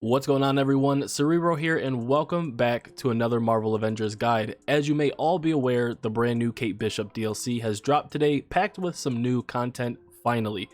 What's going on, everyone? Cerebro here, and welcome back to another Marvel Avengers guide. As you may all be aware, the brand new Kate Bishop DLC has dropped today, packed with some new content finally.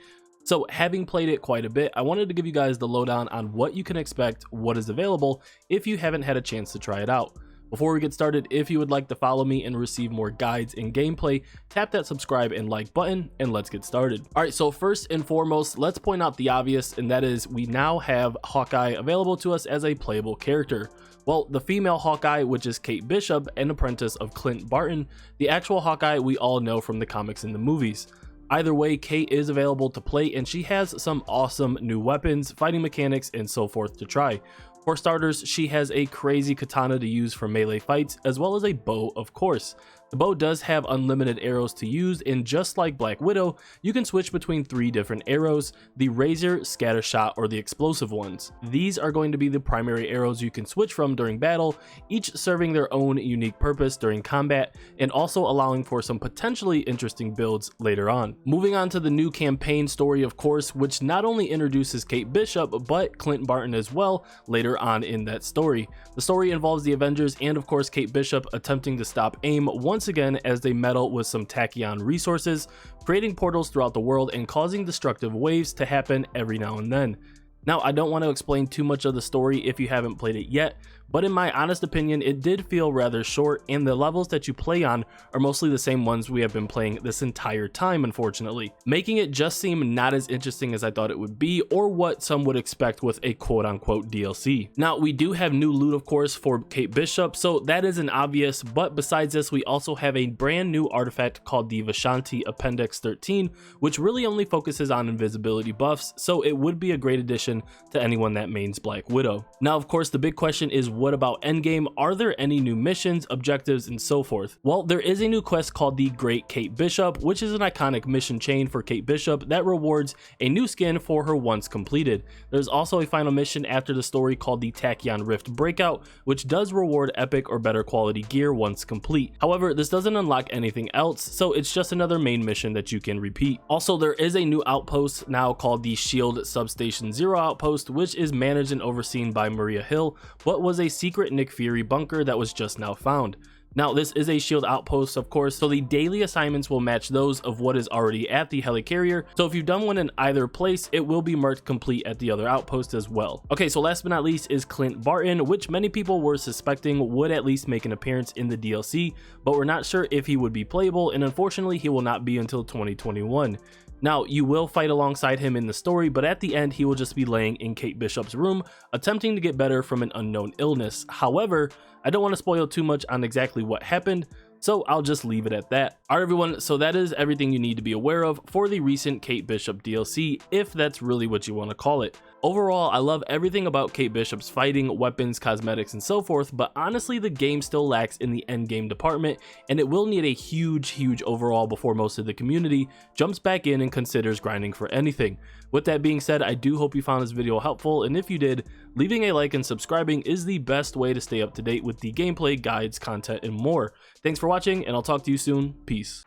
So having played it quite a bit, I wanted to give you guys the lowdown on what you can expect, what is available, if you haven't had a chance to try it out. Before we get started, if you would like to follow me and receive more guides and gameplay, tap that subscribe and like button, and let's get started. Alright, so first and foremost, let's point out the obvious, and that is we now have Hawkeye available to us as a playable character. Well, the female Hawkeye, which is Kate Bishop, an apprentice of Clint Barton, the actual Hawkeye we all know from the comics and the movies. Either way, Kate is available to play, and she has some awesome new weapons, fighting mechanics, and so forth to try. For starters, she has a crazy katana to use for melee fights, as well as a bow, of course. The bow does have unlimited arrows to use, and just like Black Widow, you can switch between 3 different arrows: the razor, scatter shot, or the explosive ones. These are going to be the primary arrows you can switch from during battle, each serving their own unique purpose during combat, and also allowing for some potentially interesting builds later on. Moving on to the new campaign story, of course, which not only introduces Kate Bishop, but Clint Barton as well later on in that story. The story involves the Avengers and of course Kate Bishop attempting to stop A.I.M once again as they meddle with some tachyon resources, creating portals throughout the world and causing destructive waves to happen every now and then. Now, I don't want to explain too much of the story if you haven't played it yet, but in my honest opinion, it did feel rather short, and the levels that you play on are mostly the same ones we have been playing this entire time, unfortunately, making it just seem not as interesting as I thought it would be, or what some would expect with a quote-unquote DLC. Now, we do have new loot, of course, for Kate Bishop, so that is an obvious, but besides this, we also have a brand new artifact called the Vishanti Appendix 13, which really only focuses on invisibility buffs, so it would be a great addition to anyone that mains Black Widow. Now, of course, the big question is, what about Endgame? Are there any new missions, objectives, and so forth? Well, there is a new quest called the Great Kate Bishop, which is an iconic mission chain for Kate Bishop that rewards a new skin for her once completed. There's also a final mission after the story called the Tachyon Rift Breakout, which does reward epic or better quality gear once complete. However, this doesn't unlock anything else, so it's just another main mission that you can repeat. Also, there is a new outpost now called the Shield Substation Zero outpost, which is managed and overseen by Maria Hill, but was a secret Nick Fury bunker that was just now found. Now, this is a shield outpost, of course, so the daily assignments will match those of what is already at the helicarrier, so if you've done one in either place, it will be marked complete at the other outpost as well. Okay, so last but not least is Clint Barton, which many people were suspecting would at least make an appearance in the DLC, but we're not sure if he would be playable, and unfortunately he will not be until 2021. Now, you will fight alongside him in the story, but at the end he will just be laying in Kate Bishop's room, attempting to get better from an unknown illness. However, I don't want to spoil too much on exactly what happened, so I'll just leave it at that. Alright everyone, so that is everything you need to be aware of for the recent Kate Bishop DLC, if that's really what you want to call it. Overall, I love everything about Kate Bishop's fighting, weapons, cosmetics, and so forth, but honestly the game still lacks in the endgame department, and it will need a huge overhaul before most of the community jumps back in and considers grinding for anything. With that being said, I do hope you found this video helpful, and if you did, leaving a like and subscribing is the best way to stay up to date with the gameplay, guides, content, and more. Thanks for watching, and I'll talk to you soon. Peace.